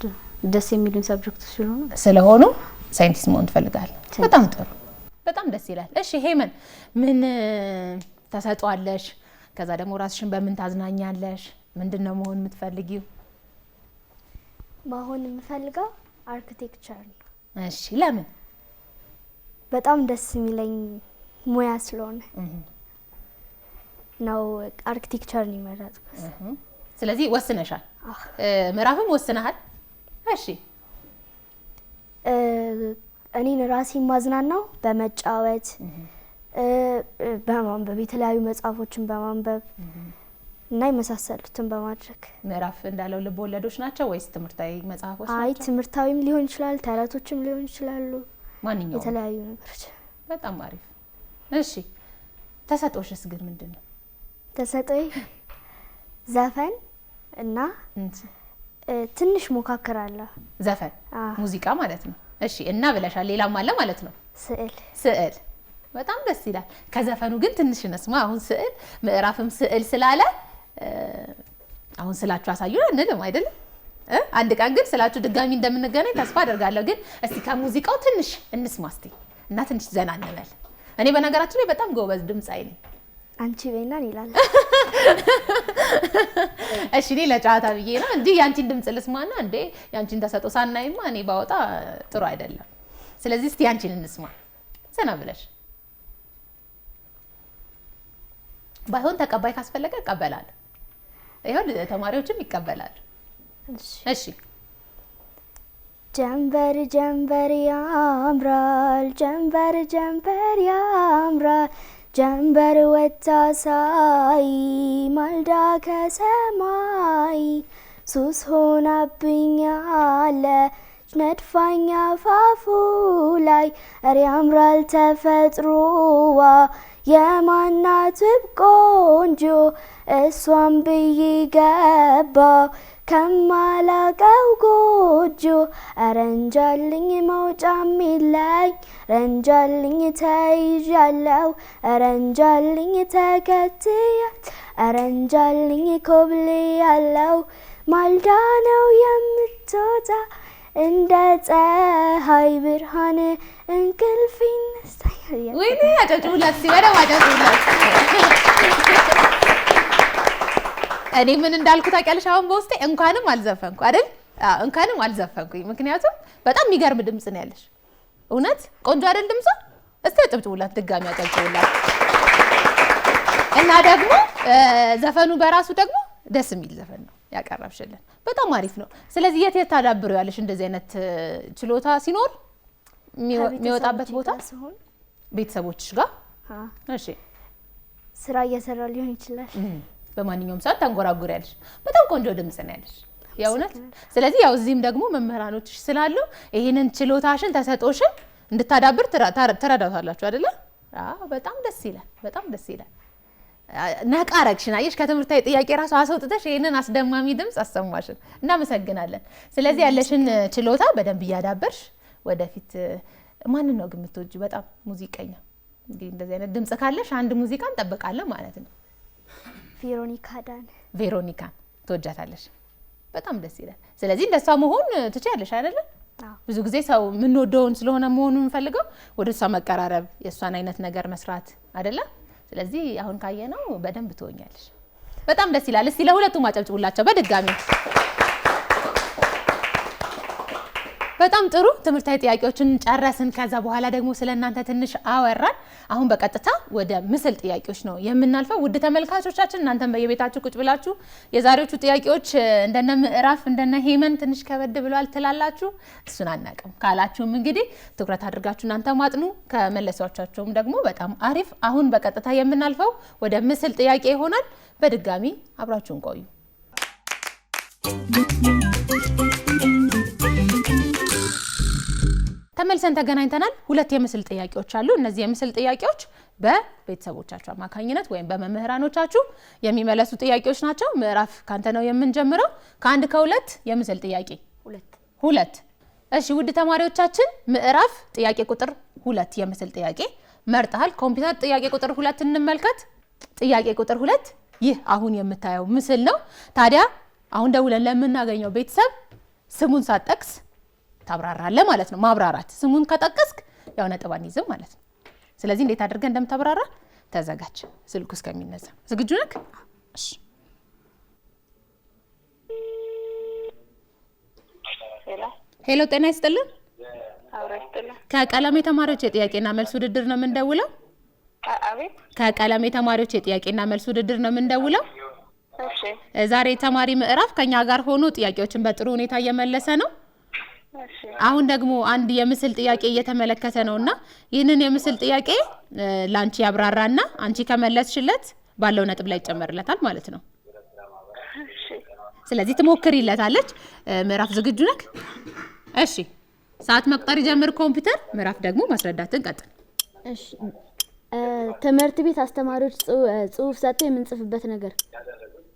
ደስ የሚሉን ሰብጀክቶች ስለሆኑ ሳይንቲስት መሆን ትፈልጋለህ? በጣም ጥሩ፣ በጣም ደስ ይላል። እሺ ሄመን ምን ተሰጧለሽ? ከዛ ደግሞ ራስሽን በምን ታዝናኛለሽ? ምንድነው መሆን የምትፈልጊው? መሆን የምፈልገው አርኪቴክቸር ነው። እሺ ለምን? በጣም ደስ የሚለኝ ሙያ ስለሆነ ነው አርኪቴክቸርን የመረጥኩት። ስለዚህ ወስነሻል? ምዕራፍም ወስነሃል? እሺ እኔን ራሴን ማዝናናው በመጫወት በማንበብ የተለያዩ መጽሐፎችን በማንበብ እና የመሳሰሉትን በማድረግ። ምዕራፍ እንዳለው ልብ ወለዶች ናቸው ወይስ ትምህርታዊ መጽሐፎች ናቸው? አይ ትምህርታዊም ሊሆን ይችላል፣ ተረቶችም ሊሆን ይችላሉ፣ ማንኛውም የተለያዩ ነገሮች። በጣም አሪፍ። እሺ ተሰጦሽስ ግን ምንድነው? ተሰጦዬ ዘፈን እና ትንሽ ሞካከራለሁ። ዘፈን ሙዚቃ ማለት ነው። እሺ እና ብለሻል፣ ሌላም አለ ማለት ነው? ስዕል። በጣም ደስ ይላል። ከዘፈኑ ግን ትንሽ እንስማ። አሁን ስዕል ምዕራፍም ስዕል ስላለ አሁን ስላችሁ አሳዩን አንልም አይደል? አንድ ቀን ግን ስላችሁ ድጋሚ እንደምንገናኝ ተስፋ አደርጋለሁ። ግን እስቲ ከሙዚቃው ትንሽ እንስማ እስቲ እና ትንሽ ዘና እንበል። እኔ በነገራችን ላይ በጣም ጎበዝ ድምጻይ ነኝ። አንቺ በይናን ይላል። እሺ እኔ ለጨዋታ ብዬ ነው እንዴ ያንቺን ድምጽ ልስማና እንዴ ያንቺን ተሰጦ ሳናይማ እኔ ባወጣ ጥሩ አይደለም። ስለዚህ እስቲ ያንቺን እንስማ ዘና ብለሽ። ባይሆን ተቀባይ ካስፈለገ እቀበላለሁ። ይሁን ተማሪዎችም ይቀበላሉ። እሺ ጀንበር ጀንበር ያምራል፣ ጀንበር ጀንበር ያምራል፣ ጀንበር ወጣ ሳይ ማልዳ ከሰማይ ሱስ ሆናብኛለች ነድፋኛ ፋፉ ላይ እረ ያምራል ተፈጥሮዋ የማናት ቆንጆ እሷን ብዬ ገባው ከማላቀው ጎጆ ረንጃልኝ መውጫም የለኝ ረንጃልኝ ተይዣለው ረንጃልኝ ተከትያት ረንጃልኝ ኮብሌ ያለው ማልዳ ነው የምትወጣ እንደ ፀሐይ ብርሃን እንቅልፍ ይነሳኛል። ወይኔ አጨብጭቡላት ሲወደ አጨብጭቡላት። እኔ ምን እንዳልኩ ታውቂያለሽ? አሁን በውስጤ እንኳንም አልዘፈንኩ አይደል? እንኳንም አልዘፈንኩኝ። ምክንያቱም በጣም የሚገርም ድምጽ ነው ያለሽ። እውነት ቆንጆ አይደል ድምጿ? እስቲ አጨብጭቡላት፣ ድጋሚ አጨብጭቡላት። እና ደግሞ ዘፈኑ በራሱ ደግሞ ደስ የሚል ዘፈን ነው ያቀረብሽልን። በጣም አሪፍ ነው። ስለዚህ የት ታዳብሪው ያለሽ እንደዚህ አይነት ችሎታ ሲኖር የሚወጣበት ቦታ ቤተሰቦችሽ ጋር? እሺ ስራ እየሰራ ሊሆን ይችላል። በማንኛውም ሰዓት ታንጎራጉሪያለሽ። በጣም ቆንጆ ድምጽ ነው ያለሽ የእውነት። ስለዚህ ያው እዚህም ደግሞ መምህራኖችሽ ስላሉ ይሄንን ችሎታሽን ተሰጦሽን እንድታዳብር ትረዳታላችሁ አይደለ? አዎ በጣም ደስ ይላል። በጣም ደስ ይላል። ነቃ አረግሽን። አየሽ ከትምህርታዊ ጥያቄ ራሱ አስወጥተሽ ይሄንን አስደማሚ ድምጽ አሰማሽን። እናመሰግናለን። ስለዚህ ያለሽን ችሎታ በደንብ እያዳበርሽ ወደፊት ማንን ነው ግን የምትወጂው? በጣም ሙዚቀኛ እንግዲህ እንደዚህ አይነት ድምጽ ካለሽ አንድ ሙዚቃ እንጠብቃለን ማለት ነው። ቬሮኒካን ትወጃታለሽ? በጣም ደስ ይላል። ስለዚህ እንደሷ መሆን ትችያለሽ አይደለ? ብዙ ጊዜ ሰው የምንወደውን ስለሆነ መሆኑን የምንፈልገው ወደ እሷ መቀራረብ፣ የእሷን አይነት ነገር መስራት አይደለ? ስለዚህ አሁን ካየነው በደንብ ትሆኛለሽ። በጣም ደስ ይላል። እስቲ ለሁለቱም አጨብጭቡላቸው በድጋሚ። በጣም ጥሩ ትምህርታዊ ጥያቄዎችን ጨረስን። ከዛ በኋላ ደግሞ ስለናንተ ትንሽ አወራን። አሁን በቀጥታ ወደ ምስል ጥያቄዎች ነው የምናልፈው። ውድ ተመልካቾቻችን እናንተም በየቤታችሁ ቁጭ ብላችሁ የዛሬዎቹ ጥያቄዎች እንደነ ምዕራፍ እንደነ ሄመን ትንሽ ከበድ ብሏል ትላላችሁ። እሱን አናውቅም ካላችሁም እንግዲህ ትኩረት አድርጋችሁ እናንተ ማጥኑ፣ ከመለሷቸውም ደግሞ በጣም አሪፍ። አሁን በቀጥታ የምናልፈው ወደ ምስል ጥያቄ ይሆናል። በድጋሚ አብራችሁን ቆዩ። ተመልሰን ተገናኝተናል። ሁለት የምስል ጥያቄዎች አሉ። እነዚህ የምስል ጥያቄዎች በቤተሰቦቻችሁ አማካኝነት ወይም በመምህራኖቻችሁ የሚመለሱ ጥያቄዎች ናቸው። ምዕራፍ ካንተ ነው የምንጀምረው። ከአንድ ከሁለት የምስል ጥያቄ ሁለት። እሺ ውድ ተማሪዎቻችን ምዕራፍ ጥያቄ ቁጥር 2 የምስል ጥያቄ መርጠሃል። ኮምፒውተር ጥያቄ ቁጥር 2 እንመልከት። ጥያቄ ቁጥር 2 ይህ አሁን የምታየው ምስል ነው። ታዲያ አሁን ደውለን ለምናገኘው ቤተሰብ ስሙን ሳትጠቅስ ታብራራለህ ማለት ነው። ማብራራት ስሙን ከጠቀስክ ያው ነጥብ አንይዝም ማለት ነው። ስለዚህ እንዴት አድርገን እንደምታብራራ ተዘጋጅ። ስልኩ እስከሚነሳ ዝግጁ ነህ? እሺ። ሄሎ ጤና ይስጥልን። ከቀለም የተማሪዎች የጥያቄና መልስ ውድድር ነው የምንደውለው። አቤት። ከቀለም የተማሪዎች የጥያቄና መልስ ውድድር ነው የምንደውለው። እሺ። ዛሬ ተማሪ ምዕራፍ ከኛ ጋር ሆኖ ጥያቄዎችን በጥሩ ሁኔታ እየመለሰ ነው። አሁን ደግሞ አንድ የምስል ጥያቄ እየተመለከተ ነውና ይህንን የምስል ጥያቄ ላንቺ ያብራራና አንቺ ከመለስሽለት ባለው ነጥብ ላይ ይጨመርለታል ማለት ነው። ስለዚህ ትሞክሪለታለች። ምዕራፍ ዝግጁ ነህ? እሺ ሰዓት መቁጠር ይጀምር ኮምፒውተር። ምዕራፍ ደግሞ ማስረዳትን ቀጥል። እሺ ትምህርት ቤት አስተማሪዎች ጽሁፍ ሰጥተው የምንጽፍበት ነገር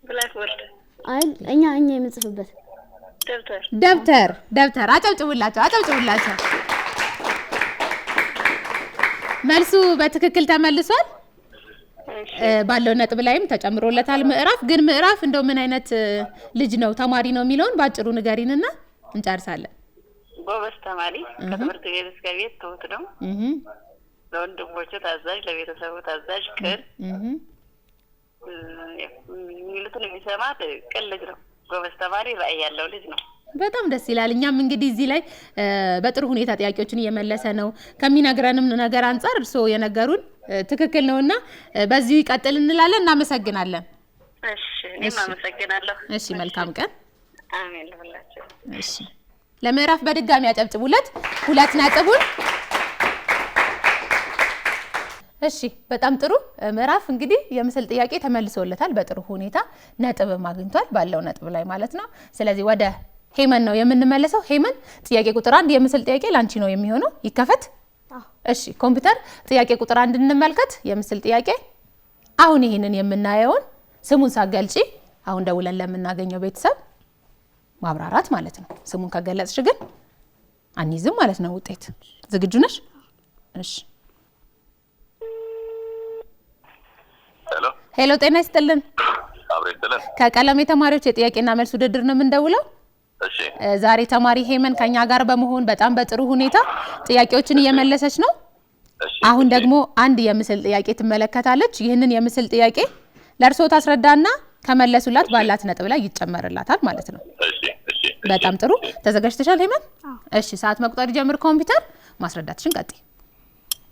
ብላክቦርድ አይል እኛ የምንጽፍበት ደብተር። አጨብጭቡላቸው። መልሱ በትክክል ተመልሷል። ባለው ነጥብ ላይም ተጨምሮለታል። ምዕራፍ ግን ምዕራፍ እንደው ምን አይነት ልጅ ነው ተማሪ ነው የሚለውን ባጭሩ ንገሪንና እንጨርሳለን። ጎበዝ ተማሪ፣ ከትምህርት ቤት እስከ ቤት ትሁት ነው። ለወንድሞቹ ታዛዥ፣ ለቤተሰቡ ታዛዥ፣ ቅን የሚሉትን የሚሰማ ቅን ልጅ ነው። ጎበዝ ተማሪ፣ ራዕይ ያለው ልጅ ነው። በጣም ደስ ይላል። እኛም እንግዲህ እዚህ ላይ በጥሩ ሁኔታ ጥያቄዎችን እየመለሰ ነው። ከሚነግረንም ነገር አንፃር እርስዎ የነገሩን ትክክል ነውና በዚሁ ይቀጥል እንላለን። እናመሰግናለን። እሺ እኔም አመሰግናለሁ። እሺ መልካም ቀን። አሜን ለሁላችሁ። እሺ ለምዕራፍ በድጋሚ ያጨብጭቡለት 2 ነጥቡን። እሺ በጣም ጥሩ። ምዕራፍ እንግዲህ የምስል ጥያቄ ተመልሶለታል በጥሩ ሁኔታ ነጥብ ማግኝቷል ባለው ነጥብ ላይ ማለት ነው። ስለዚህ ወደ ሄመን ነው የምንመለሰው። ሄመን ጥያቄ ቁጥር 1 የምስል ጥያቄ ላንቺ ነው የሚሆነው። ይከፈት። እሺ ኮምፒውተር ጥያቄ ቁጥር 1 እንመልከት። የምስል ጥያቄ አሁን ይሄንን የምናየውን ስሙን ሳገልጪ አሁን ደውለን ለምናገኘው ቤተሰብ ማብራራት ማለት ነው። ስሙን ከገለጽሽ ግን አንይዝም ማለት ነው ውጤት። ዝግጁ ነሽ? እሺ ሄሎ ጤና ይስጥልን። አብሬትልን ከቀለም የተማሪዎች የጥያቄና መልስ ውድድር ነው የምንደውለው። እሺ ዛሬ ተማሪ ሄመን ከኛ ጋር በመሆን በጣም በጥሩ ሁኔታ ጥያቄዎችን እየመለሰች ነው። እሺ አሁን ደግሞ አንድ የምስል ጥያቄ ትመለከታለች። ይህንን የምስል ጥያቄ ለእርሶ ታስረዳና ከመለሱላት ባላት ነጥብ ላይ ይጨመርላታል ማለት ነው። እሺ እሺ በጣም ጥሩ። ተዘጋጅተሻል ሄመን? እሺ ሰዓት መቁጠር ጀምር ኮምፒውተር። ማስረዳትሽን ቀጥይ።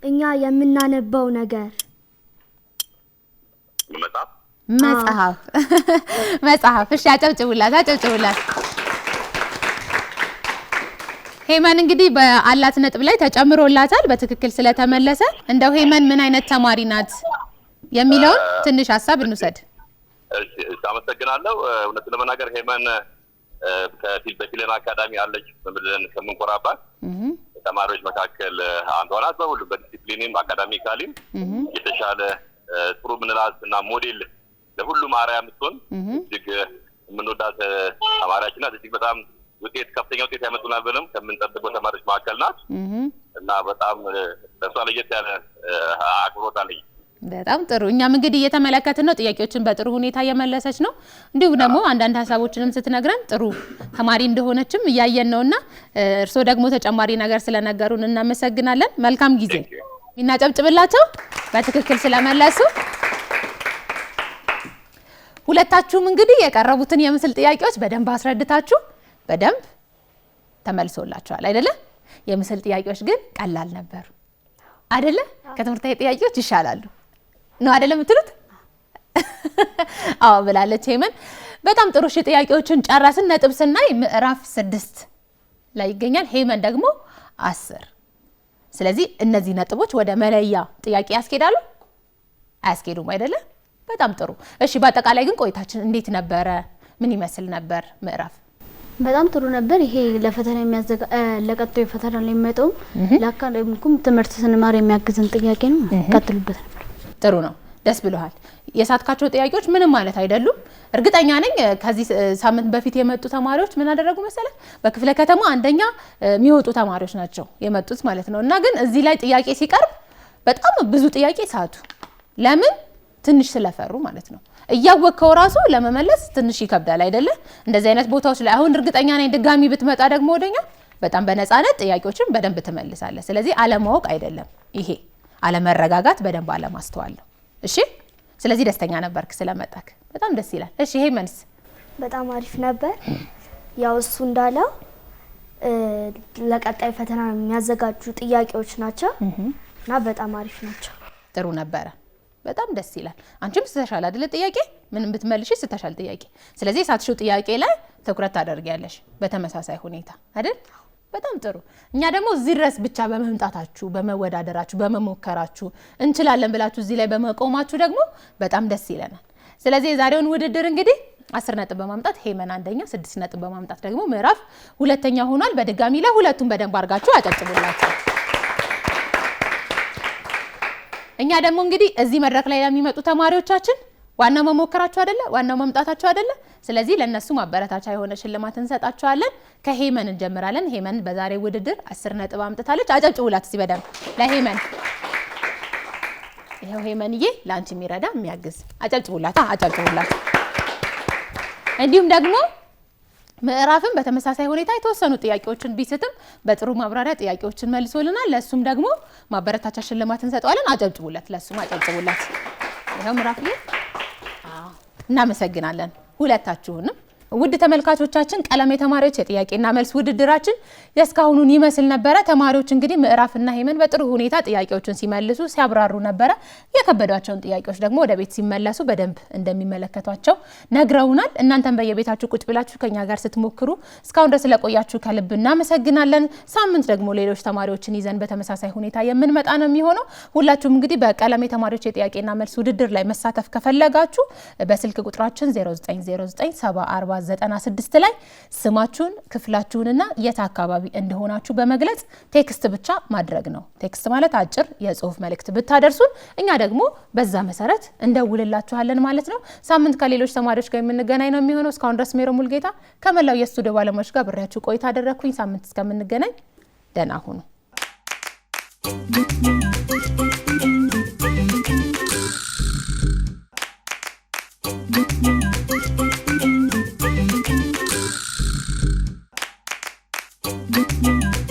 እኛ የምናነበው ነገር መጽሐፍ። እሺ አጨብጭቡላት። ሄመን እንግዲህ በአላት ነጥብ ላይ ተጨምሮላታል በትክክል ስለተመለሰ። እንደው ሄመን ምን አይነት ተማሪ ናት የሚለውን ትንሽ ሀሳብ እንውሰድ። እሺ አመሰግናለሁ። እውነት ለመናገር ሄመን በፊልም አካዳሚ አለች በመድረን ከምንቆራባት ተማሪዎች መካከል አንዷ ናት። በሁሉም በዲሲፕሊንም አካዳሚካሊም የተሻለ ጥሩ ምንላት እና ሞዴል ለሁሉም አርአያ የምትሆን እጅግ የምንወዳት ተማሪያችን ናት። እጅግ በጣም ከፍተኛ ውጤት ያመጡናል ብለን ከምንጠብቀው ተማሪዎች መካከል ናት እና በጣም ለሷ ለየት ያለ አክብሮት አለኝ። በጣም ጥሩ። እኛም እንግዲህ እየተመለከትን ነው። ጥያቄዎችን በጥሩ ሁኔታ እየመለሰች ነው። እንዲሁም ደግሞ አንዳንድ ሀሳቦችንም ስትነግረን ጥሩ ተማሪ እንደሆነችም እያየን ነውና እርስዎ ደግሞ ተጨማሪ ነገር ስለነገሩን እናመሰግናለን። መልካም ጊዜ። እናጨብጭብላቸው በትክክል ስለመለሱ። ሁለታችሁም እንግዲህ የቀረቡትን የምስል ጥያቄዎች በደንብ አስረድታችሁ በደንብ ተመልሶላችኋል አይደለ? የምስል ጥያቄዎች ግን ቀላል ነበሩ አይደለ? ከትምህርታዊ ጥያቄዎች ይሻላሉ ነው አይደለ የምትሉት? አዎ ብላለች ሄመን። በጣም ጥሩ። እሺ ጥያቄዎችን ጨረስን። ነጥብ ስናይ ምዕራፍ 6 ላይ ይገኛል። ሄመን ደግሞ 10። ስለዚህ እነዚህ ነጥቦች ወደ መለያ ጥያቄ ያስኬዳሉ አያስኬዱም አይደለ? በጣም ጥሩ። እሺ በአጠቃላይ ግን ቆይታችን እንዴት ነበረ? ምን ይመስል ነበር ምዕራፍ? በጣም ጥሩ ነበር። ይሄ ለፈተና ለቀጣዩ ፈተና ላይ የሚመጣው ለአካዳሚኩም ትምህርት ስንማር የሚያግዝን ጥያቄ ነው። ቀጥሉበት ነበር። ጥሩ ነው። ደስ ብሎሃል። የሳትካቸው ጥያቄዎች ምንም ማለት አይደሉም። እርግጠኛ ነኝ ከዚህ ሳምንት በፊት የመጡ ተማሪዎች ምን አደረጉ መሰለ? በክፍለ ከተማ አንደኛ የሚወጡ ተማሪዎች ናቸው የመጡት ማለት ነው። እና ግን እዚህ ላይ ጥያቄ ሲቀርብ በጣም ብዙ ጥያቄ ሳቱ። ለምን? ትንሽ ስለፈሩ ማለት ነው። እያወቀው ራሱ ለመመለስ ትንሽ ይከብዳል አይደለ? እንደዚህ አይነት ቦታዎች ላይ አሁን እርግጠኛ ነኝ ድጋሚ ብትመጣ ደግሞ ወደኛ በጣም በነፃነት ጥያቄዎችን በደንብ ትመልሳለህ። ስለዚህ አለማወቅ አይደለም ይሄ፣ አለመረጋጋት፣ በደንብ አለማስተዋል ነው። እሺ ስለዚህ ደስተኛ ነበርክ ስለመጣክ በጣም ደስ ይላል። እሺ ይሄ መንስ በጣም አሪፍ ነበር። ያው እሱ እንዳለው ለቀጣይ ፈተና የሚያዘጋጁ ጥያቄዎች ናቸው እና በጣም አሪፍ ናቸው። ጥሩ ነበረ። በጣም ደስ ይላል። አንቺም ስተሻል አይደለ? ጥያቄ ምንም ብትመልሺ ስተሻል ጥያቄ። ስለዚህ ሳትሽው ጥያቄ ላይ ትኩረት ታደርጊያለሽ በተመሳሳይ ሁኔታ አይደል? በጣም ጥሩ። እኛ ደግሞ እዚህ ድረስ ብቻ በመምጣታችሁ፣ በመወዳደራችሁ፣ በመሞከራችሁ እንችላለን ብላችሁ እዚህ ላይ በመቆማችሁ ደግሞ በጣም ደስ ይለናል። ስለዚህ የዛሬውን ውድድር እንግዲህ 10 ነጥብ በማምጣት ሄመን አንደኛ፣ 6 ነጥብ በማምጣት ደግሞ ምዕራፍ ሁለተኛ ሆኗል። በድጋሚ ለሁለቱም በደንብ አድርጋችሁ አጨብጭቡላችሁ። እኛ ደግሞ እንግዲህ እዚህ መድረክ ላይ የሚመጡ ተማሪዎቻችን ዋናው መሞከራችሁ አይደለ? ዋናው መምጣታችሁ አይደለ? ስለዚህ ለነሱ ማበረታቻ የሆነ ሽልማት እንሰጣቸዋለን። ከሄመን እንጀምራለን። ሄመን በዛሬው ውድድር 10 ነጥብ አምጥታለች። አጨብጭቡላት እስቲ በደንብ ለሄመን። ይሄው ሄመንዬ ለአንቺ የሚረዳ የሚያግዝ አጨብጭቡላት፣ አጨብጭቡላት። እንዲሁም ደግሞ ምዕራፍም በተመሳሳይ ሁኔታ የተወሰኑ ጥያቄዎችን ቢስትም በጥሩ ማብራሪያ ጥያቄዎችን መልሶልናል። ለሱም ደግሞ ማበረታቻ ሽልማት እንሰጣለን። አጨብጭቡላት፣ ለሱም አጨብጭቡላት። ይሄው ምዕራፍዬ እናመሰግናለን ሁለታችሁንም። ውድ ተመልካቾቻችን ቀለም የተማሪዎች የጥያቄና መልስ ውድድራችን የስካሁኑን ይመስል ነበረ። ተማሪዎች እንግዲህ ምዕራፍና ሄመን በጥሩ ሁኔታ ጥያቄዎችን ሲመልሱ ሲያብራሩ ነበረ። የከበዷቸውን ጥያቄዎች ደግሞ ወደ ቤት ሲመለሱ በደንብ እንደሚመለከቷቸው ነግረውናል። እናንተም በየቤታችሁ ቁጭ ብላችሁ ከኛ ጋር ስትሞክሩ እስካሁን ድረስ ስለቆያችሁ ከልብ እናመሰግናለን። ሳምንት ደግሞ ሌሎች ተማሪዎችን ይዘን በተመሳሳይ ሁኔታ የምንመጣ ነው የሚሆነው። ሁላችሁም እንግዲህ በቀለም የተማሪዎች የጥያቄና መልስ ውድድር ላይ መሳተፍ ከፈለጋችሁ በስልክ ቁጥራችን 0909704096 ላይ ስማችሁን ክፍላችሁንና የት አካባቢ እንደሆናችሁ በመግለጽ ቴክስት ብቻ ማድረግ ነው። ቴክስት ማለት አጭር የጽሁፍ መልእክት ብታደርሱን እኛ ደግሞ በዛ መሰረት እንደውልላችኋለን ማለት ነው። ሳምንት ከሌሎች ተማሪዎች ጋር የምንገናኝ ነው የሚሆነው። እስካሁን ድረስ ሜሮ ሙልጌታ ከመላው የስቱዲዮ ባለሙያዎች ጋር ብሬያችሁ ቆይታ አደረኩኝ። ሳምንት እስከምንገናኝ ደህና ሁኑ። Thank you.